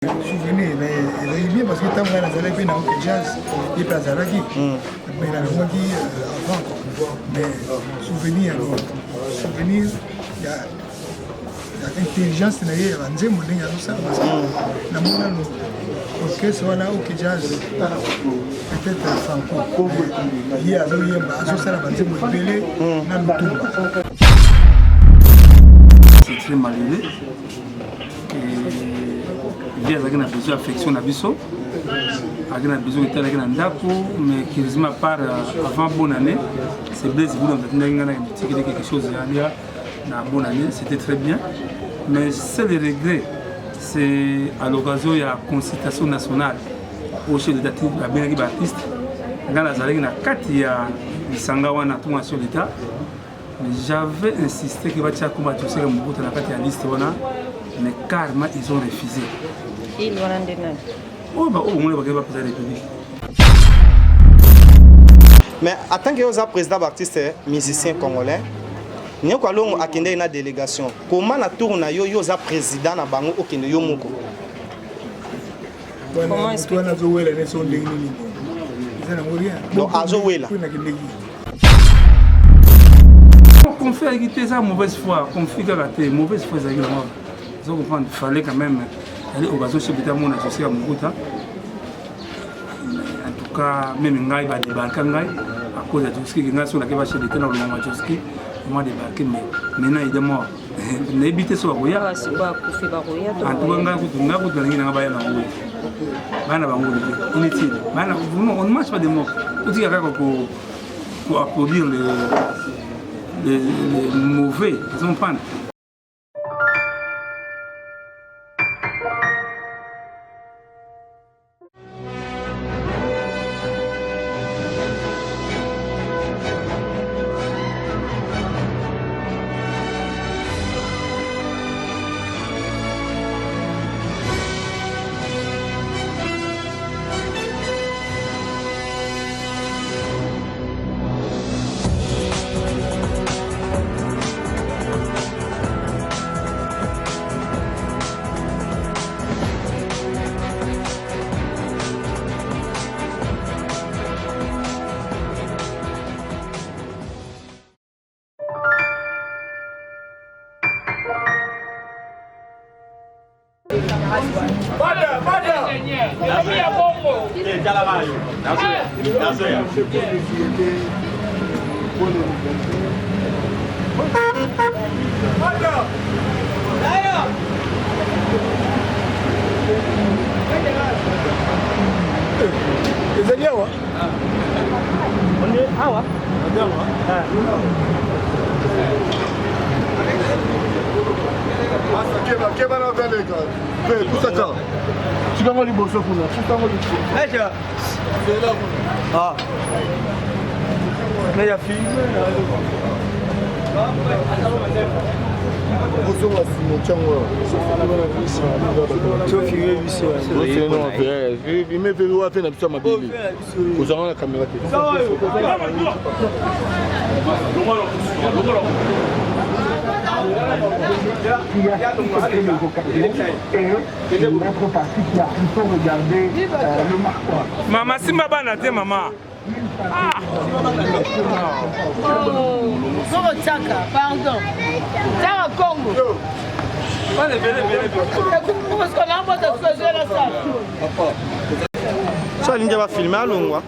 Souvenir, mais bien parce que tant que la zalé bien au jazz et pas zalaki. Mais la loi dit avant, mais souvenir, souvenir, il y a intelligence na ye banze moninga ça parce que na mona no orchestre wala au jazz peut-être franco il y a zo yemba aso sala banze mo belé na lutumba. C'est très malheureux. Il y a besoin d'affection na biso. Il y a besoin de faire mais qui part avant bonne année. C'est Blaise Boulon qui a quelque chose na bonne année, c'était très bien. Mais c'est le regret, c'est à l'occasion de la consultation nationale au chef de la Bénégie Baptiste. Dans la Zalègue, il y a des Sangawana sur l'État. Mais j'avais insisté que les gens qui ont été dans la liste, mais carrément ils ont refusé. Ils ont rendez-vous. Oh, bah, au moins, il va pas la République. Mais en tant que président Baptiste, musicien congolais, nous avons une délégation. Comment on a eu un président na bango au Kenya yomoko? Comment est-ce que tu as dit donc Azowela. On fait avec ça mauvaise foi, on fait avec mauvaise foi avec moi. Donc il fallait quand même aller au bateau chez Bita mon associé à Muguta. En tout cas, même Ngai va débarquer Ngai à cause de tout ce qui est sur la qui va chez Bita dans le Majoski. Moi débarquer mais maintenant il est mort. N'habitez sur Roya. C'est quoi Kofi Baroya? En tout cas, Ngai vous donnez un bail en haut. Bana bango inutile. Bana on ne marche pas des mots. Tout il y a pour applaudir les mauvais, ils ont pas. Maman, si ma banane, maman. Ah! Congo Tchaka, pardon. Tchaka Congo. Parce qu'on a un peu de feu la salle. Ça, il va filmer à l'ongwa.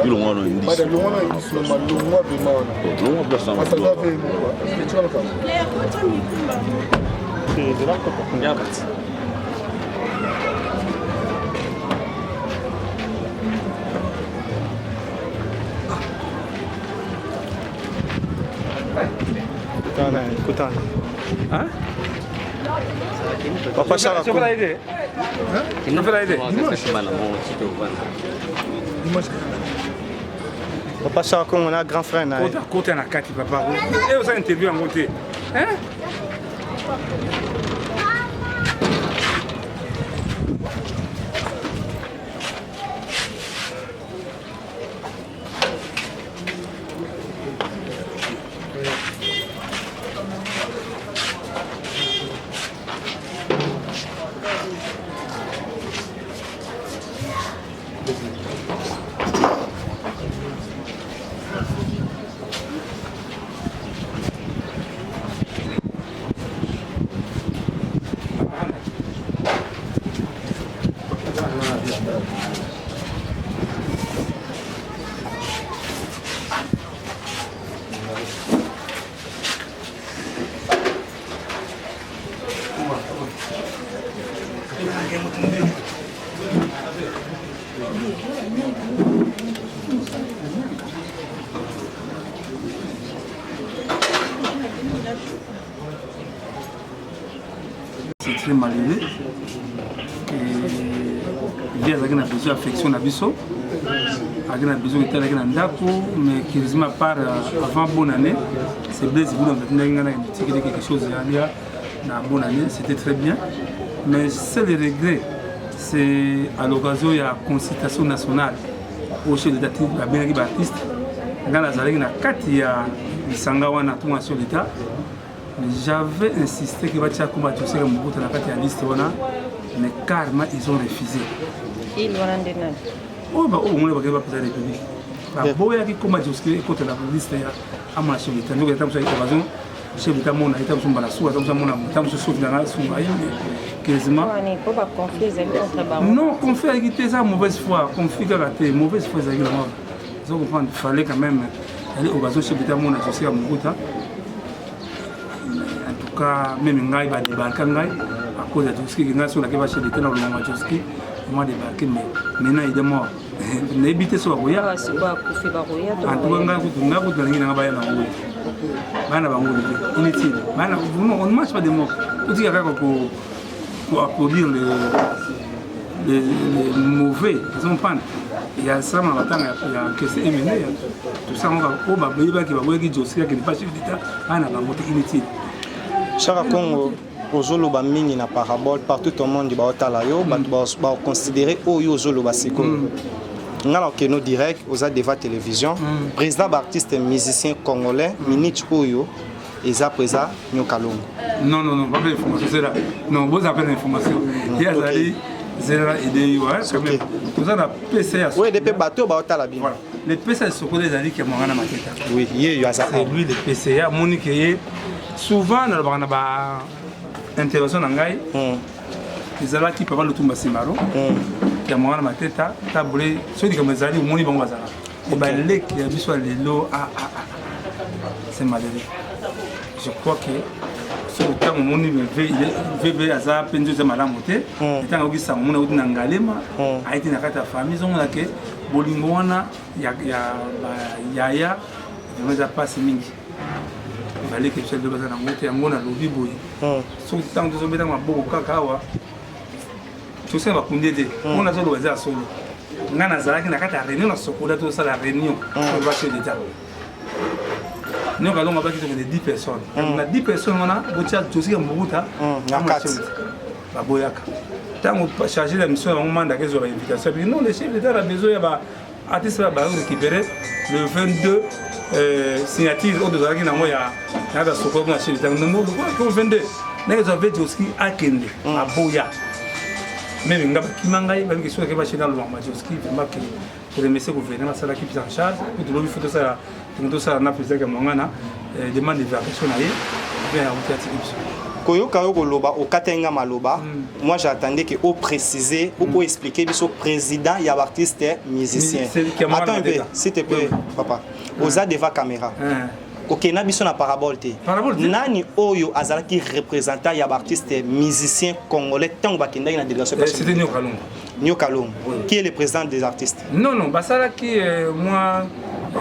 Il y a un écoute. Hein? Papa Charles, tu vas l'aider. Tu vas l'aider. Papa Charles, on a un grand frère. Côté na kati papa. Et vous avez interview en côté. Hein? C'est très malheureux. Il y a besoin d'affection à biso. Il y a besoin de faire un dako, mais qui résume par avant bonne année. C'est Blaise Boulon qui a quelque chose dans bonne année, c'était très bien. Mais c'est le regret, c'est à l'occasion de la consultation nationale au chef d'État, la Benaki Baptiste. Dans la Zalek, il y a Sangawana, tout sur l'État. J'avais insisté qu'il va y avoir combattu sur la liste, mais carrément ils ont refusé. Il y a des gens. Oh, bah, au moins, il va président de la République. Bon, il y a qui combattu contre la liste à ma chef d'État. Nous, il y a une évasion. Chef d'État, mon État, son balassou, son non, conflit avec ça, mauvaise foi. Conflit avec mauvaise foi. Il fallait quand même aller au bas chef d'État, mon associé à Moukouta. En tout cas, même Ngaï va débarquer à cause de tout ce qui est sur la chef d'État dans le moment Joski. Moi débarqué, mais maintenant il est mort. N'habitez sur Agoya. En tout cas, inutile. On ne marche pas des mots. On dit pour applaudir les mauvais. Ils ont pas. Il y a ça, il y a que c'est émené. Tout ça, on va qui n'est pas chef d'État. On a voté inutile. Chaque Congo, Ozolo ba mingi na parabole partout au monde ba otala yo ba considérer oyo Ozolo ba siko. Ngala que nous direct aux Adeva télévision président artiste musicien congolais Minich oyo eza présent Nyokalongo. Non pas d'information c'est là. Non, vous avez l'information. Il y a Zali Zera idée ouais quand même. Tout ça na PCA. Oui, depuis bateau ba otala bien. Voilà. Le PCA soko des Zali qui mangana maketa. Oui, il y a ça. C'est lui le PCA Monique souvent na ba intervention ngai. Ils allaient qui peuvent le tomber simaro. Qui a mangana maketa tabulé ceux qui comme Zali moni bango bazala. Et ben les qui a vu sur les lots c'est malheureux. Je crois que sur le temps où on veut à peine de malamoté, et tant que ça on a eu n'angalema, a été dans la famille, on a que bolingwana ya on a passé mingi. Il fallait que celle de base na moté on a lobby boy. Sur le temps que on met dans ma boco kakawa. Tout ça va conduire on a solo bazar solo. Ngana zalaki na kata réunion na sokola tout ça la réunion pour le chef d'État. Nous allons avoir 10 personnes. On a 10 personnes, on a aussi un Mobuta. La Boyaka. Tant qu'on chargé la mission, on demande à quelles invitation. Non, le chef d'État a besoin de récupérer le 22 signatures au delà qu'il y a chef d'État. Non, le 22. Nous avons aussi à Kende, à Boya. Même si on a une question qui va chez dans le Majoski, pour remercier le gouvernement, c'est là qui est en charge. Pour le faire ça. Tout ça, on a plusieurs demande de vérification. Moi j'attendais que vous précisez ou pour expliquer le président et artiste musicien. Attends un peu, s'il te plaît, papa. Aux Adeva caméra. Ok, na biso na parabole te. Nani oyo azalaki représentant ya artiste musicien congolais tant ba kenda na délégation. C'était Nyokalongo. Nyokalongo. Qui est le président des artistes? Non, basala qui moi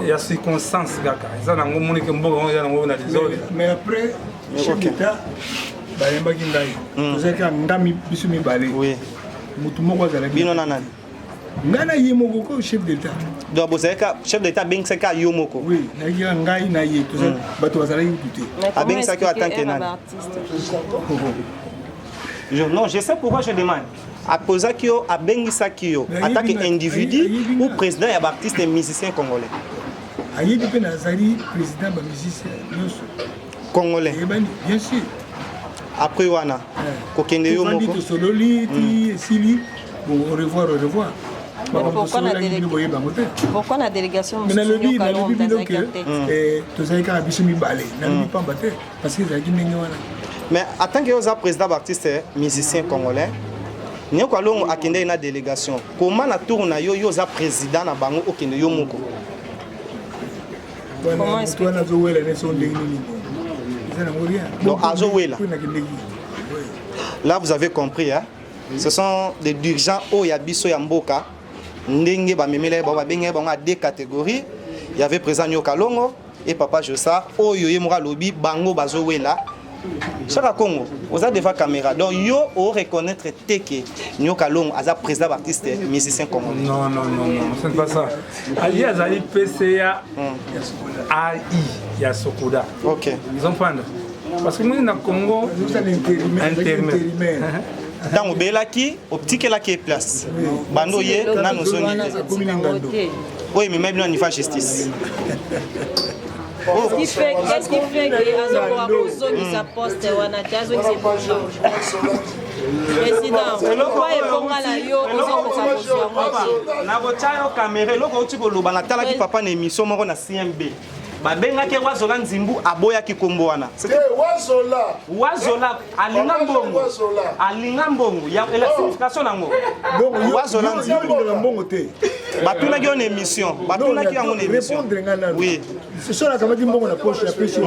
il y a circonstances kaka. Ça na ngomoni ke mboka ya ngomona na désordre. Mais après chef d'État bayemba kindai. Tozeka ndami biso mibale. Oui. Mutu moko azala bino nana. Ngana yemoko ko chef d'État. Donc vous savez que chef d'État ben seka yomoko. Oui, na ya ngai na ye tout ça bato bazala yuté. Ben seka attendre nani. Non, je sais pourquoi je demande. À poser qui a bengisa qui en tant qu'individu ou président et artiste et musicien congolais. Aïe de Penazari, président et musicien congolais. Bien sûr. Après Wana, Kokende Yomoko. Bon, au revoir, au revoir. Pourquoi la délégation parce mais en tant que président artiste musicien congolais, nous avons une délégation. Comment la tourne yo président na bango okende yo moko? Comment expliquer? Donc Azowela. Là, vous avez compris, hein? Ce sont des dirigeants Oyabiso Yamboka. Ndenge Bamemele Babenge à deux catégories. Il y avait présent Nyoka Longo et Papa Josa. Oyo Mora Lobi, Bango Bazowela. Chaque Congo, vous avez devant caméra. Donc, yo au reconnaître Teke, Nyoka Longo, Aza président artiste musicien congolais. Non, ce n'est pas ça. Ali Azali PCA AI, il y a Sokoda. Ok. Ils ont pas. Parce que nous, dans le Congo, nous sommes intérimaires. Dans le Belaki, au petit qu'elle a qui est place. Bandoye, nan nos zones. Oui, mais même là, on y va justice. Qu'est-ce qui fait que Azoko Abozo sa poste Wanajazo qui s'est changé? Président, pourquoi est pour la yo Azoko sa poste? Na bochayo caméra, loko utiko loba na tala ki papa na émission moko na CMB. Babenga ke wazola nzimbu aboya ki kombo wana. Wazola alinga mbongo ya la signification nango. Wazola mbongo te. Batuna ki on émission, batuna ki on émission. Oui. C'est ça la kamati mbongo na poche ya pêche.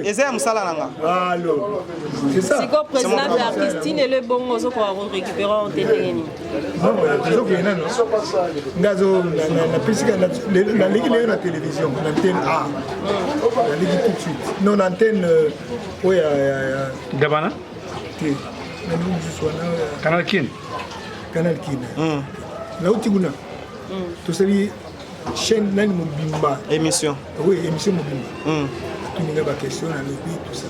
Eza musala nanga. Alors, c'est ça. C'est quoi président de l'artiste et le bongo zo ko récupérer en téléni. Non, zo ko ina no. Ngazo na pisika na ligi na télévision, na antenne A. La ligue tout de suite. Non, l'antenne, oui, Gabana Canal Kin. Canal Kin. Là où tu es, tu sais, chaîne Nani Mobimba. Émission. Oui, émission Mobimba. Tu me as question, tout ça.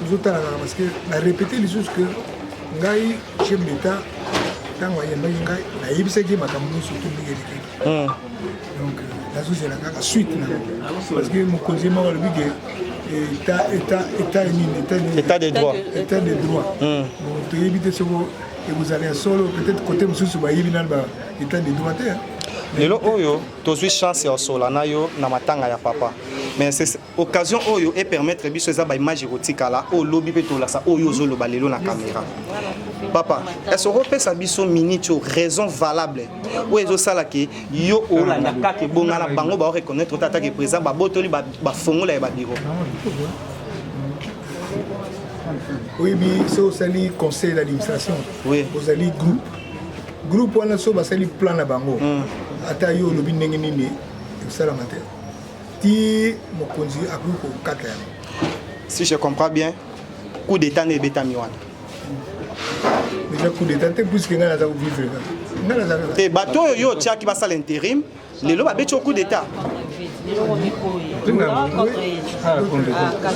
Toujours parce que, la répéter les choses que, Ngaï, chef d'État, quand on y a Ngaï, la Ibse qui m'a camoué surtout Miguel. Donc, la chose est la suite. Parce que mon conseiller m'a dit que état de droit. État de droit. Donc, tu évites ce que vous allez solo, peut-être côté monsieur sur l'état de droit. Lelo oyo, tu as eu chance au solo, na matanga ya papa. Mais c'est occasion oyo et permettre biso za ba image érotique là, au lobby pe to la sa oyo zo lo balelo na caméra. Papa, est-ce que repère sa biso minute raison valable ou ezo sala ke yo o la nyaka ke bonga na bango ba reconnaître tata ke président ba botoli ba fongola ya ba biro. Oui, mais c'est aussi conseil d'administration. Oui. Vous allez groupe on a so basali plan na bango. Ata yo lobi ndenge nini ça la matin. Ti mokonzi akuko kata. Si je comprends bien, coup d'état ne beta miwana. Déjà coup d'état te plus que ngana za vivre. Ngana za. Te bato yo tia ki ba sala intérim, lelo ba beto coup d'état.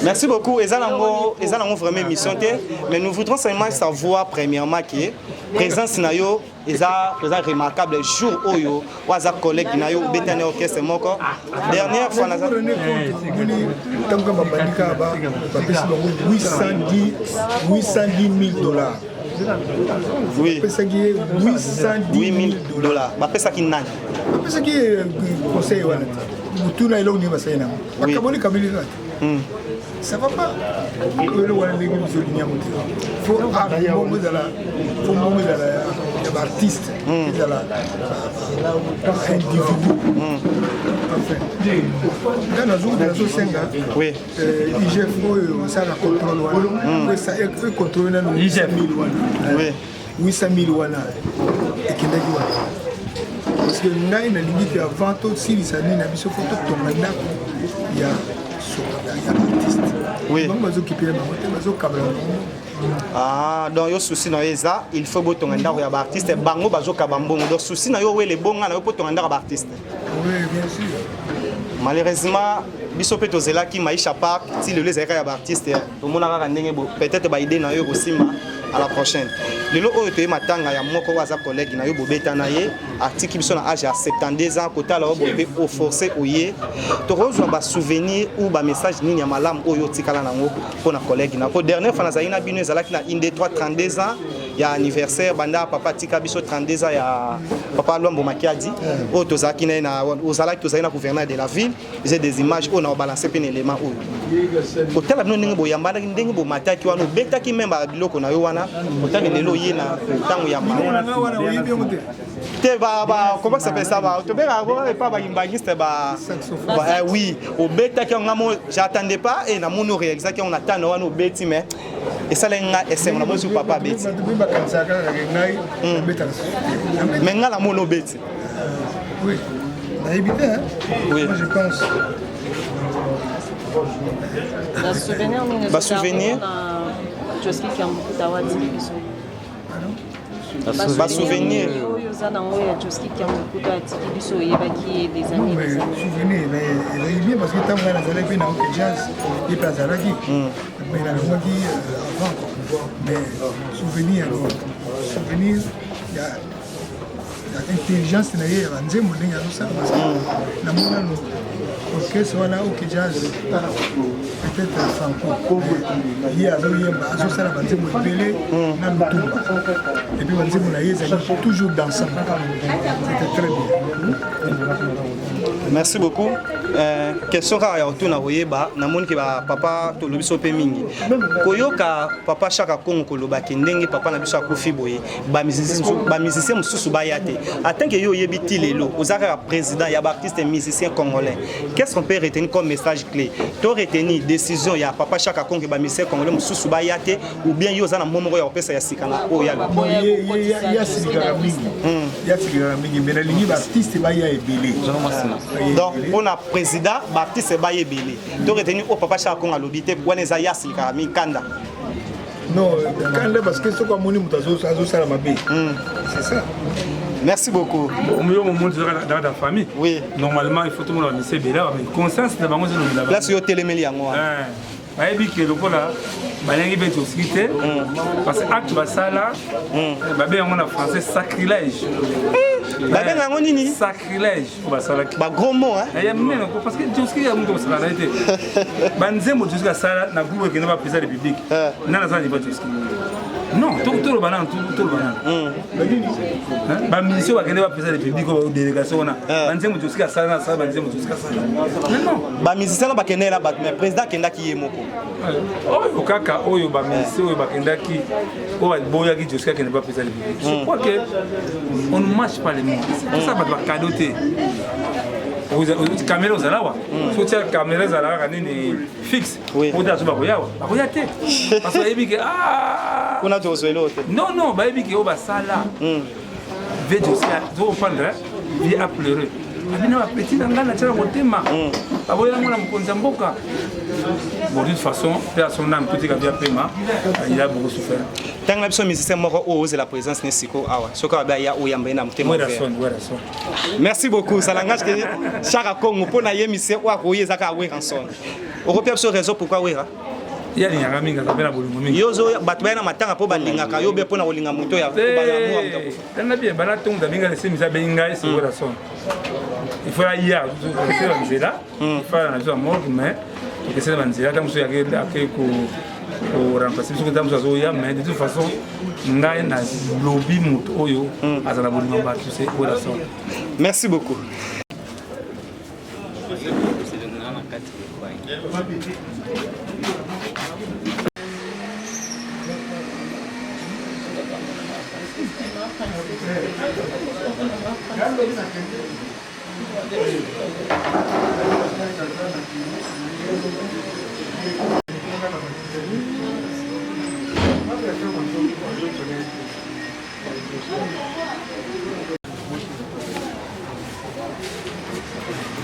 Merci beaucoup. Et ça, vraiment émission. Mais nous voudrons seulement savoir, premièrement, que présence Nayo est remarquable. Jour où yo, waza collègue Nayo, Betane Orchestre Moko. Dernière fois, 810 000 $. Oui. 810 000 $. Bah, ça qui n'a. Ça qui est conseil. Tout là, il ça va pas. Il faut artiste, individu. Dans la zone de la société, oui. IGF, ça la contrôle. Ça contrôle 800 000 $. Et qui parce que nous avons une limite avant tout, si les années n'ont pas photo de il y a l'artiste. Oui. Ah, donc il y a souci dans ça, il faut que tu aies un artiste. Bango bazo kabambongo. Donc souci dans les bons, il faut que tu aies un artiste. Oui, bien sûr. Malheureusement, biso pe tozela ki maisha park si le les artistes peut-être ba idée na yo aussi à la prochaine. Lelo oyo to matanga ya moko waza collègue na yo bobeta na ye article biso na âge à 72 ans kota la bobe au forcer oye to rozwa ba souvenir ou ba message nini ya malam oyo tikala nango pour na collègue na ko dernière fois na zaina bino ezalaki na inde 3 32 ans ya anniversaire banda papa tika biso 32 ans ya papa Lwambo Makiadi oyo tozaki na ozalaki tozali na gouverneur de la ville j'ai des images on a balancé un élément oyo kotala bino ndenge boyamba ndenge bo mataki wana betaki même ba biloko na yo wana kotala lelo ye na tango ya mawana te ba comment ça s'appelle ça ba to beka pas ba imbangiste ba oui au betaki ngamo j'attendais pas et na mono réalisation on attend wana au beti mais et ça lenga SM na mosu papa beti mais nga la mono beti oui na évité hein oui moi je pense ba souvenir Joski qui a beaucoup d'awati biso ba souvenir Zana oya Joski qui a beaucoup d'awati biso yebaki des années des années souvenir mais bien parce que tant que na zala bina au jazz et pas zalaki mais na ngaki avant mais souvenir il y a intelligence na ye banze mulinga ça parce que na mona no orchestre wana au jazz peut-être franco il y a ça ça la banze mubele na mutumba et puis banze mona ye toujours dansant c'était très bien. Merci beaucoup. Question rare autour na oyeba na moni ke ba papa to lobiso pe mingi. Koyoka papa Chaka Kongo koloba kendenge papa na biso akufi boye ba musicien mususu ba yate. Attends que yo yebiti lelo ozaka président ya ba artiste musicien congolais. Qu'est-ce qu'on peut retenir comme message clé? To retenir décision ya papa Chaka Kongo ba musicien congolais mususu ba yate ou bien yo za na momoro ya opesa ya sikana o ya ya sikana mingi. Ya sikana mingi mais na lingi ba artiste ba ya ebele. Donc on a président Baptiste Baye Belé. Tu retenu au papa Chakon à l'obité pour les ayas mi kanda. Non, kanda parce que c'est quoi mon mutazo ça ma bé. C'est ça. Merci beaucoup. Au milieu au monde dans la famille. Oui. Normalement il faut tout le monde lycée Bela mais conscience de bango là. Là sur téléméli en moi. Bayebi ke lokola balengi beto skité parce que acte basala babe yango na français sacrilège. Babe yango nini? Sacrilège basala ki. Ba gros mot hein. Ya mena parce que Joski ya muto basala été. Banzembo Joski sala na groupe ke na ba président de public. Na za ni ba Joski. Non, tout le banane, tout le banane. Ba mission ba kende ba président de public ko délégation na. Banzembo Joski sala na sala banzembo Joski sala. Non. Ba musicien ba kende la ba mais président kenda ki yemoko. Oyo kaka oyo ba mission oyo ba kenda ki o boya ki Joski kende ba président de public. Je crois que on ne marche pas les mots. C'est ça ba cadoter. Vous caméra aux alawa. Si tu as caméra aux alawa, ni fixe. Vous avez pas koyawa. Koyate. Parce que ebi que ah. On a tous l'autre. Non, ba ebi que o ba sala. Vejo ça, zo prendre, vient à pleurer. Abina petit ngana na tshela motema. Aboya ngana mkonza mboka. Bon, de toute façon, personne n'a petit kabia pema, il a beaucoup souffert. Tant que la musicien mort ose la présence nesiko awa. Soka ba ya oyamba na motema. Merci beaucoup. Ça langage que Chaka Kongo pour na yemise wa koye zaka we ranson. Européen sur réseau pourquoi we ha? Il y a des amis qui s'appellent Boulimoumi. Yozo batwana matanga po balinga ka yo be pona olinga moto ya ba ya mo amta. Tana bien bala tonga binga les misa benga c'est voilà son. Il faut aller hier, c'est la misela. Il faut la nature mort mais que c'est la misela tant que ya que ko remplacer ce que tant que ya mais de toute façon ngai na lobby moto oyo azala Boulimoumi ba tu sais voilà son. Merci beaucoup.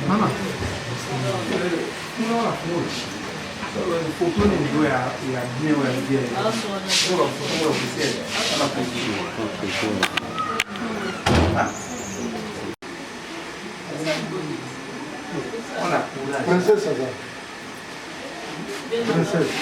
Mama. Foto ni ndio ya dinero ya dia. Ndio foto ya officiel. Ala foto. Ona kula. Princesse ça. Princesse.